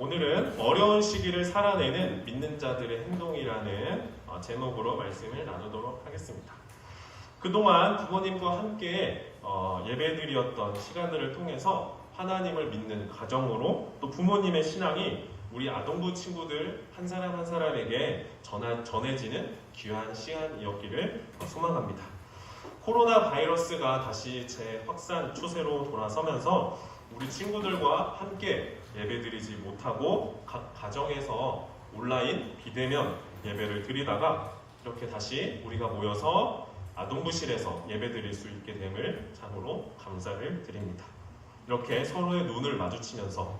오늘은 어려운 시기를 살아내는 믿는 자들의 행동이라는 제목으로 말씀을 나누도록 하겠습니다. 그동안 부모님과 함께 예배드렸던 시간들을 통해서 하나님을 믿는 가정으로 또 부모님의 신앙이 우리 아동부 친구들 한 사람 한 사람에게 전해지는 귀한 시간이었기를 소망합니다. 코로나 바이러스가 다시 재확산 추세로 돌아서면서 우리 친구들과 함께 예배드리지 못하고 각 가정에서 온라인 비대면 예배를 드리다가 이렇게 다시 우리가 모여서 아동부실에서 예배드릴 수 있게 됨을 참으로 감사를 드립니다. 이렇게 서로의 눈을 마주치면서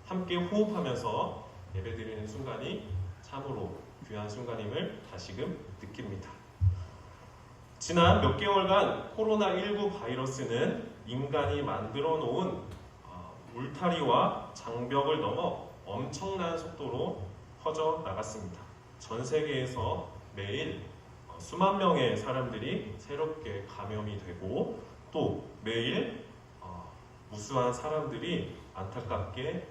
함께 호흡하면서 예배드리는 순간이 참으로 귀한 순간임을 다시금 느낍니다. 지난 몇 개월간 코로나19 바이러스는 인간이 만들어 놓은 울타리와 장벽을 넘어 엄청난 속도로 퍼져 나갔습니다. 전 세계에서 매일 수만 명의 사람들이 새롭게 감염이 되고 또 매일 무수한 사람들이 안타깝게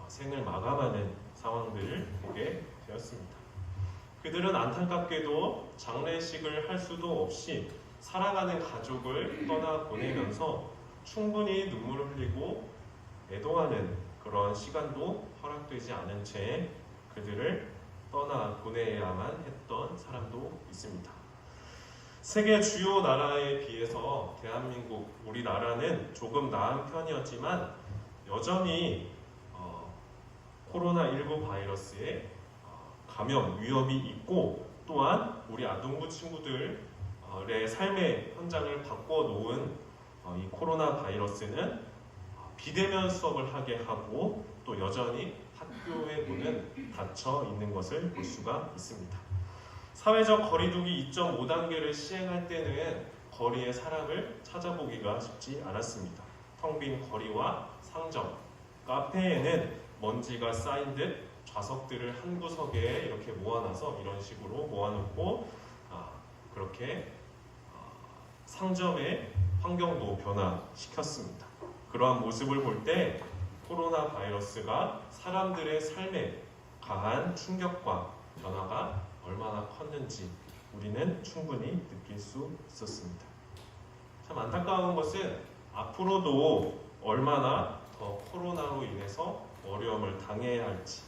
생을 마감하는 상황들을 보게 되었습니다. 그들은 안타깝게도 장례식을 할 수도 없이 살아가는 가족을 떠나보내면서 충분히 눈물을 흘리고 애동하는 그런 시간도 허락되지 않은 채 그들을 떠나보내야만 했던 사람도 있습니다. 세계 주요 나라에 비해서 대한민국, 우리나라는 조금 나은 편이었지만 여전히 코로나19 바이러스에 감염 위험이 있고 또한 우리 아동부 친구들의 삶의 현장을 바꿔놓은 이 코로나 바이러스는 비대면 수업을 하게 하고 또 여전히 학교의 문은 닫혀 있는 것을 볼 수가 있습니다. 사회적 거리두기 2.5단계를 시행할 때는 거리의 사람을 찾아보기가 쉽지 않았습니다. 텅 빈 거리와 상점, 카페에는 먼지가 쌓인 듯 좌석들을 한 구석에 이렇게 모아놔서 이런 식으로 모아놓고 그렇게 상점의 환경도 변화시켰습니다. 그러한 모습을 볼 때 코로나 바이러스가 사람들의 삶에 강한 충격과 변화가 얼마나 컸는지 우리는 충분히 느낄 수 있었습니다. 참 안타까운 것은 앞으로도 얼마나 더 코로나로 인해서 어려움을 당해야 할지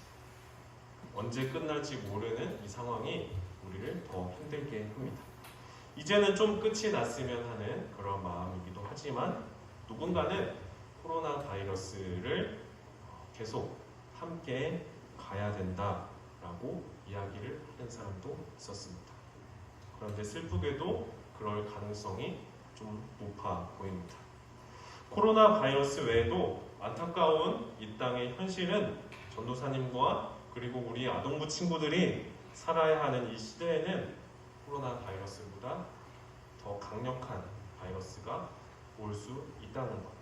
언제 끝날지 모르는 이 상황이 우리를 더 힘들게 합니다. 이제는 좀 끝이 났으면 하는 그런 마음이기도 하지만 누군가는 코로나 바이러스를 계속 함께 가야 된다라고 이야기를 하는 사람도 있었습니다. 그런데 슬프게도 그럴 가능성이 좀 높아 보입니다. 코로나 바이러스 외에도 안타까운 이 땅의 현실은 전도사님과 그리고 우리 아동부 친구들이 살아야 하는 이 시대에는 코로나 바이러스보다 더 강력한 바이러스가 올 수 있다는 것.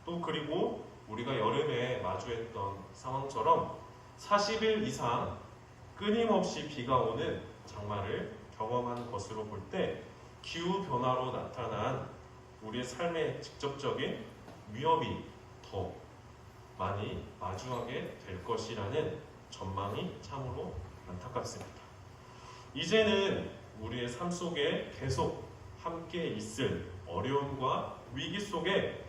또 그리고 우리가 여름에 마주했던 상황처럼 40일 이상 끊임없이 비가 오는 장마를 경험한 것으로 볼 때 기후변화로 나타난 우리의 삶의 직접적인 위협이 더 많이 마주하게 될 것이라는 전망이 참으로 안타깝습니다. 이제는 우리의 삶 속에 계속 함께 있을 어려움과 위기 속에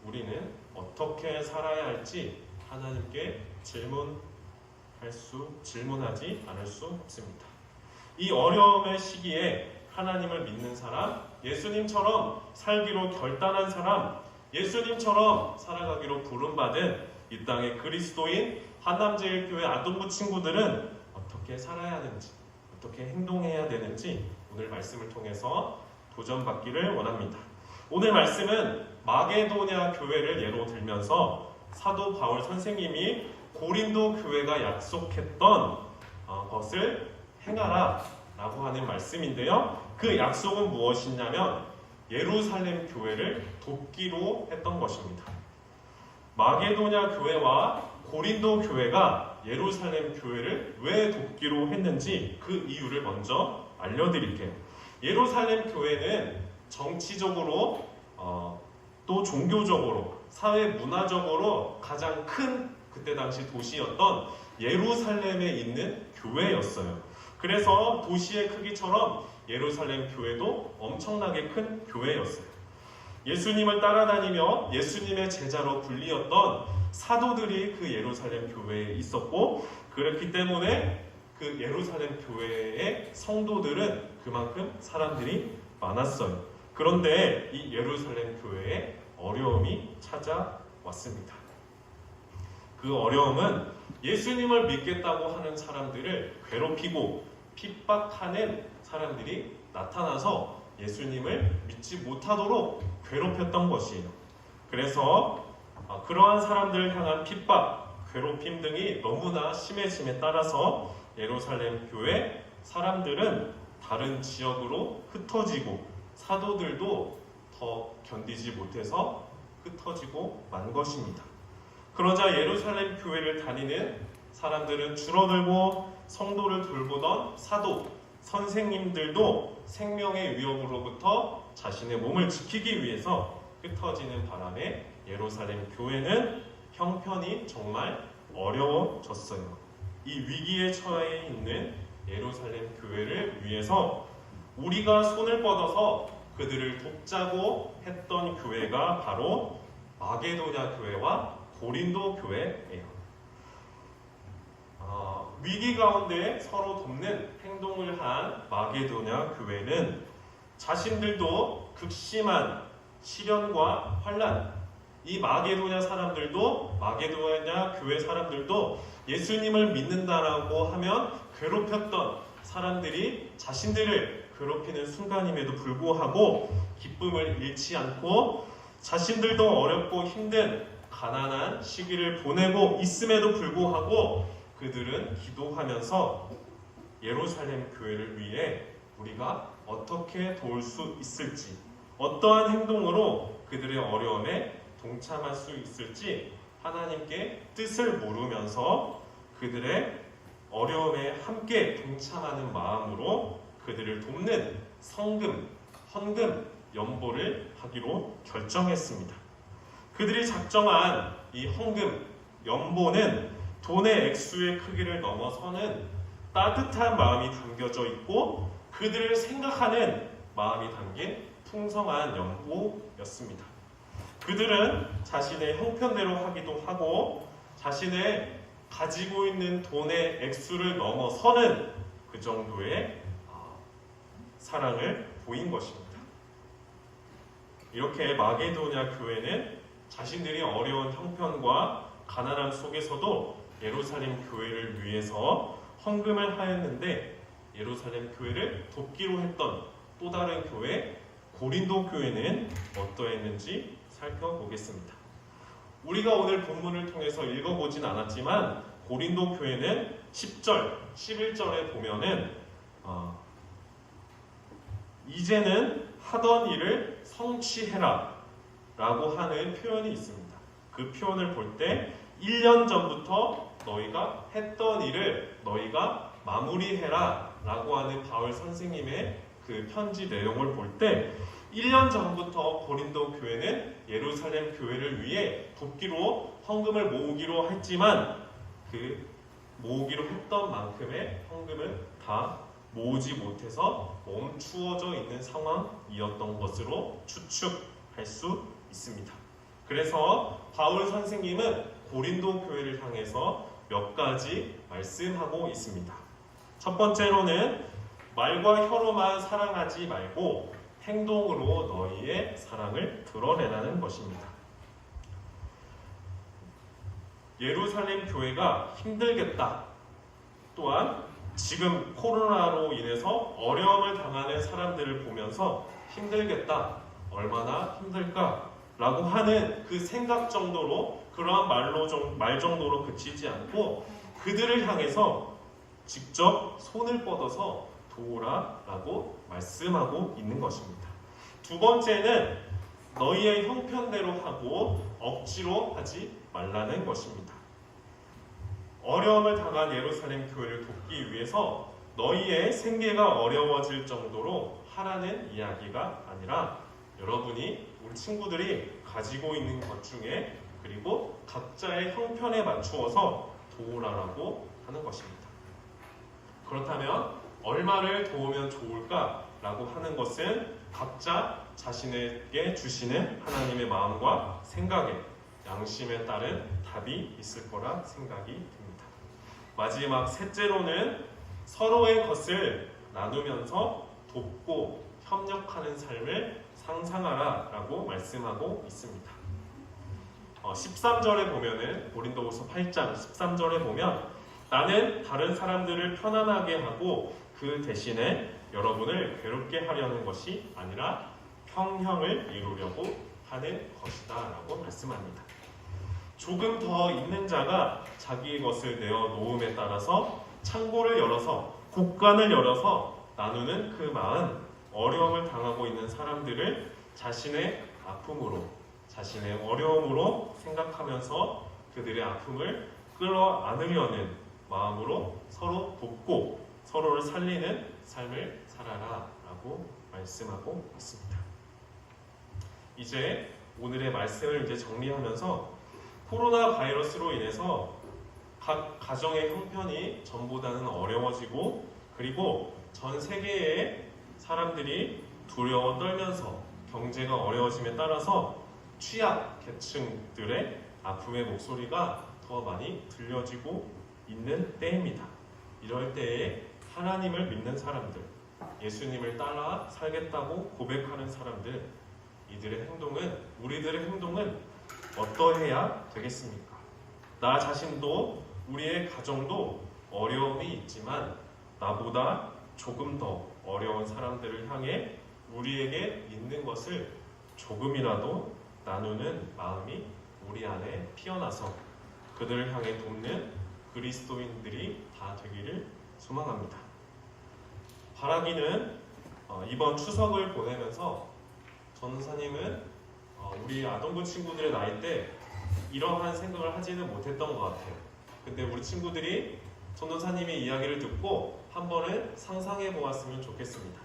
우리는 어떻게 살아야 할지 하나님께 질문하지 않을 수 없습니다. 이 어려움의 시기에 하나님을 믿는 사람, 예수님처럼 살기로 결단한 사람, 예수님처럼 살아가기로 부름받은 이 땅의 그리스도인 한남제일교회 아동부 친구들은 어떻게 살아야 하는지, 어떻게 행동해야 되는지 오늘 말씀을 통해서 도전받기를 원합니다. 오늘 말씀은 마게도냐 교회를 예로 들면서 사도 바울 선생님이 고린도 교회가 약속했던 것을 행하라 라고 하는 말씀인데요. 그 약속은 무엇이냐면 예루살렘 교회를 돕기로 했던 것입니다. 마게도냐 교회와 고린도 교회가 예루살렘 교회를 왜 돕기로 했는지 그 이유를 먼저 알려드릴게요. 예루살렘 교회는 정치적으로 또 종교적으로 사회 문화적으로 가장 큰 그때 당시 도시였던 예루살렘에 있는 교회였어요. 그래서 도시의 크기처럼 예루살렘 교회도 엄청나게 큰 교회였어요. 예수님을 따라다니며 예수님의 제자로 불리었던 사도들이 그 예루살렘 교회에 있었고, 그렇기 때문에 그 예루살렘 교회의 성도들은 그만큼 사람들이 많았어요. 그런데 이 예루살렘 교회에 어려움이 찾아왔습니다. 그 어려움은 예수님을 믿겠다고 하는 사람들을 괴롭히고 핍박하는 사람들이 나타나서 예수님을 믿지 못하도록 괴롭혔던 것이에요. 그래서 그러한 사람들을 향한 핍박, 괴롭힘 등이 너무나 심해짐에 따라서 예루살렘 교회 사람들은 다른 지역으로 흩어지고 사도들도 더 견디지 못해서 흩어지고 만 것입니다. 그러자 예루살렘 교회를 다니는 사람들은 줄어들고 성도를 돌보던 사도, 선생님들도 생명의 위협으로부터 자신의 몸을 지키기 위해서 흩어지는 바람에 예루살렘 교회는 형편이 정말 어려워졌어요. 이 위기에 처해 있는 예루살렘 교회를 위해서 우리가 손을 뻗어서 그들을 돕자고 했던 교회가 바로 마게도냐 교회와 고린도 교회예요. 위기 가운데 서로 돕는 행동을 한 마게도냐 교회는 자신들도 극심한 시련과 환난, 이 마게도냐 사람들도, 마게도냐 교회 사람들도 예수님을 믿는다라고 하면 괴롭혔던 사람들이 자신들을 괴롭히는 순간임에도 불구하고 기쁨을 잃지 않고 자신들도 어렵고 힘든 가난한 시기를 보내고 있음에도 불구하고 그들은 기도하면서 예루살렘 교회를 위해 우리가 어떻게 도울 수 있을지, 어떠한 행동으로 그들의 어려움에 동참할 수 있을지 하나님께 뜻을 물으면서 그들의 어려움에 함께 동참하는 마음으로 그들을 돕는 성금, 헌금, 연보를 하기로 결정했습니다. 그들이 작정한 이 헌금, 연보는 돈의 액수의 크기를 넘어서는 따뜻한 마음이 담겨져 있고 그들을 생각하는 마음이 담긴 풍성한 연보였습니다. 그들은 자신의 형편대로 하기도 하고 자신의 가지고 있는 돈의 액수를 넘어서는 그 정도의 사랑을 보인 것입니다. 이렇게 마게도냐 교회는 자신들이 어려운 형편과 가난함 속에서도 예루살렘 교회를 위해서 헌금을 하였는데 예루살렘 교회를 돕기로 했던 또 다른 교회 고린도 교회는 어떠했는지 살펴보겠습니다. 우리가 오늘 본문을 통해서 읽어보진 않았지만 고린도 교회는 10절, 11절에 보면은 이제는 하던 일을 성취해라 라고 하는 표현이 있습니다. 그 표현을 볼 때 1년 전부터 너희가 했던 일을 너희가 마무리해라 라고 하는 바울 선생님의 그 편지 내용을 볼 때 1년 전부터 고린도 교회는 예루살렘 교회를 위해 돕기로 헌금을 모으기로 했지만 그 모으기로 했던 만큼의 헌금은 다 모으지 못해서 멈추어져 있는 상황이었던 것으로 추측할 수 있습니다. 그래서 바울 선생님은 고린도 교회를 향해서 몇 가지 말씀하고 있습니다. 첫 번째로는 말과 혀로만 사랑하지 말고 행동으로 너희의 사랑을 드러내라는 것입니다. 예루살렘 교회가 힘들겠다. 또한 지금 코로나로 인해서 어려움을 당하는 사람들을 보면서 힘들겠다. 얼마나 힘들까? 라고 하는 그 생각 정도로 그러한 말 정도로 그치지 않고 그들을 향해서 직접 손을 뻗어서 도우라 라고 말씀하고 있는 것입니다. 두 번째는 너희의 형편대로 하고 억지로 하지 말라는 것입니다. 어려움을 당한 예루살렘 교회를 돕기 위해서 너희의 생계가 어려워질 정도로 하라는 이야기가 아니라 여러분이 우리 친구들이 가지고 있는 것 중에 그리고 각자의 형편에 맞추어서 도우라라고 하는 것입니다. 그렇다면 얼마를 도우면 좋을까라고 하는 것은 각자 자신에게 주시는 하나님의 마음과 생각에 양심에 따른 답이 있을 거라 생각이 듭니다. 마지막 셋째로는 서로의 것을 나누면서 돕고 협력하는 삶을 상상하라 라고 말씀하고 있습니다. 13절에 보면은 고린도후서 8장 13절에 보면 나는 다른 사람들을 편안하게 하고 그 대신에 여러분을 괴롭게 하려는 것이 아니라 평형을 이루려고 하는 것이다 라고 말씀합니다. 조금 더 있는 자가 자기의 것을 내어 놓음에 따라서 창고를 열어서 곳간을 열어서 나누는 그 마음, 어려움을 당하고 있는 사람들을 자신의 아픔으로, 자신의 어려움으로 생각하면서 그들의 아픔을 끌어안으려는 마음으로 서로 돕고 서로를 살리는 삶을 살아라 라고 말씀하고 있습니다. 이제 오늘의 말씀을 이제 정리하면서 코로나 바이러스로 인해서 각 가정의 형편이 전보다는 어려워지고 그리고 전 세계의 사람들이 두려워 떨면서 경제가 어려워짐에 따라서 취약 계층들의 아픔의 목소리가 더 많이 들려지고 있는 때입니다. 이럴 때에 하나님을 믿는 사람들, 예수님을 따라 살겠다고 고백하는 사람들, 이들의 행동은, 우리들의 행동은 어떠해야 되겠습니까? 나 자신도 우리의 가정도 어려움이 있지만 나보다 조금 더 어려운 사람들을 향해 우리에게 있는 것을 조금이라도 나누는 마음이 우리 안에 피어나서 그들을 향해 돕는 그리스도인들이 다 되기를 소망합니다. 바라기는 이번 추석을 보내면서 전도사님은 우리 아동부 친구들의 나이 때 이러한 생각을 하지는 못했던 것 같아요. 근데 우리 친구들이 전도사님의 이야기를 듣고 한 번은 상상해 보았으면 좋겠습니다.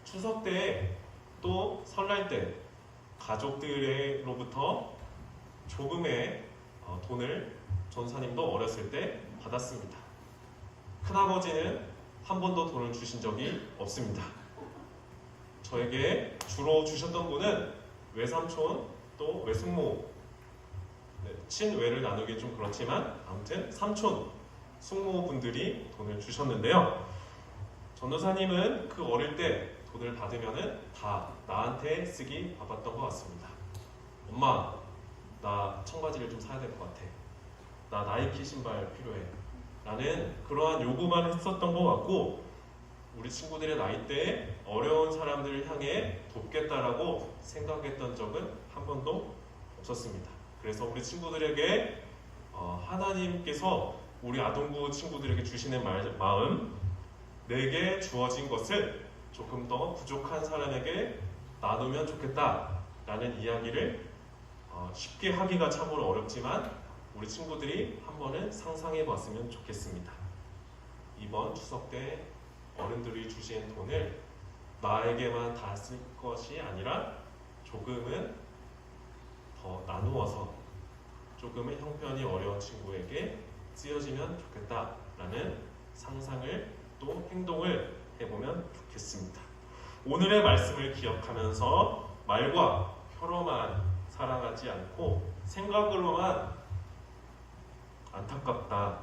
추석 때 또 설날 때 가족들로부터 조금의 돈을 전도사님도 어렸을 때 받았습니다. 큰아버지는 한 번도 돈을 주신 적이 없습니다. 저에게 주로 주셨던 분은 외삼촌 또 외숙모, 친외를 나누기 좀 그렇지만 아무튼 삼촌, 숙모분들이 돈을 주셨는데요. 전도사님은 그 어릴 때 돈을 받으면은 다 나한테 쓰기 바빴던 것 같습니다. 엄마, 나 청바지를 좀 사야 될 것 같아. 나 나이키 신발 필요해. 라는 그러한 요구만 했었던 것 같고 우리 친구들의 나이대에 어려운 사람들을 향해 돕겠다라고 생각했던 적은 한 번도 없었습니다. 그래서 우리 친구들에게 하나님께서 우리 아동부 친구들에게 주시는 마음, 내게 주어진 것을 조금 더 부족한 사람에게 나누면 좋겠다라는 이야기를 쉽게 하기가 참으로 어렵지만 우리 친구들이 한 번은 상상해 봤으면 좋겠습니다. 이번 추석 때 어른들이 주신 돈을 나에게만 다 쓸 것이 아니라 조금은 더 나누어서 조금은 형편이 어려운 친구에게 쓰여지면 좋겠다라는 상상을 또 행동을 해보면 좋겠습니다. 오늘의 말씀을 기억하면서 말과 혀로만 사랑하지 않고 생각으로만 안타깝다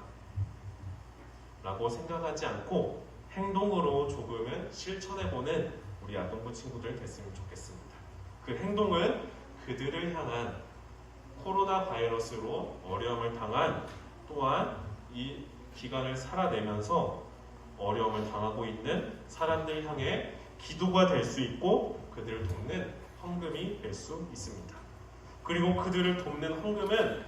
라고 생각하지 않고 행동으로 조금은 실천해보는 우리 아동부 친구들 됐으면 좋겠습니다. 그 행동은 그들을 향한 코로나 바이러스로 어려움을 당한 또한 이 기간을 살아내면서 어려움을 당하고 있는 사람들 향해 기도가 될 수 있고 그들을 돕는 헌금이 될 수 있습니다. 그리고 그들을 돕는 헌금은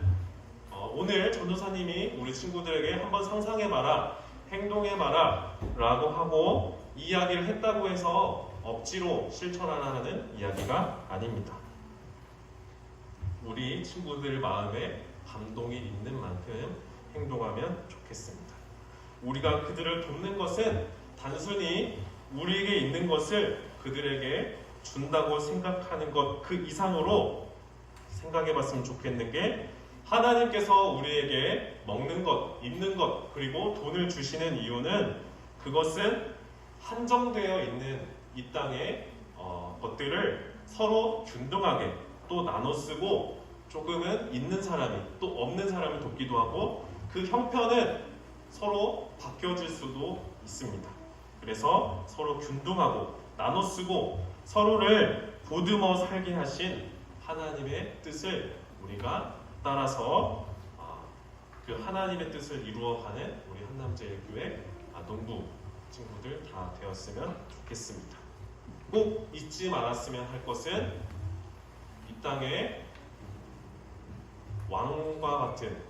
오늘 전도사님이 우리 친구들에게 한번 상상해봐라, 행동해봐라 라고 하고 이야기를 했다고 해서 억지로 실천하라는 이야기가 아닙니다. 우리 친구들 마음에 감동이 있는 만큼 행동하면 좋겠습니다. 우리가 그들을 돕는 것은 단순히 우리에게 있는 것을 그들에게 준다고 생각하는 것 그 이상으로 생각해 봤으면 좋겠는 게 하나님께서 우리에게 먹는 것, 입는 것, 그리고 돈을 주시는 이유는 그것은 한정되어 있는 이 땅의 것들을 서로 균등하게 또 나눠 쓰고 조금은 있는 사람이 또 없는 사람을 돕기도 하고 그 형편은 서로 바뀌어질 수도 있습니다. 그래서 서로 균등하고 나눠 쓰고 서로를 보듬어 살게 하신 하나님의 뜻을 우리가 따라서 그 하나님의 뜻을 이루어가는 우리 한남제일교회 농부 친구들 다 되었으면 좋겠습니다. 꼭 잊지 말았으면 할 것은 이 땅에 왕과 같은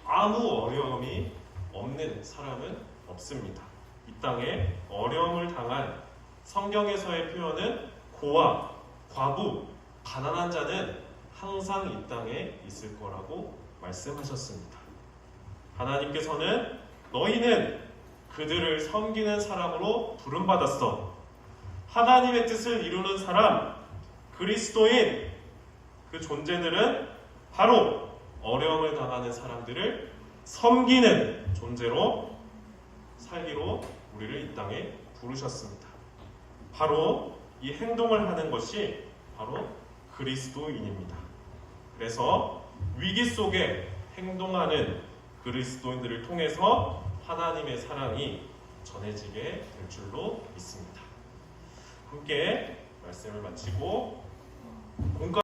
아무 어려움이 없는 사람은 없습니다. 이 땅에 어려움을 당한 성경에서의 표현은 고아, 과부, 가난한 자는 항상 이 땅에 있을 거라고 말씀하셨습니다. 하나님께서는 너희는 그들을 섬기는 사람으로 부름받았어. 하나님의 뜻을 이루는 사람, 그리스도인 그 존재들은 바로 어려움을 당하는 사람들을 섬기는 존재로 살기로 우리를 이 땅에 부르셨습니다. 바로 이 행동을 하는 것이 바로 그리스도인입니다. 그래서 위기 속에 행동하는 그리스도인들을 통해서 하나님의 사랑이 전해지게 될 줄로 믿습니다. 함께 말씀을 마치고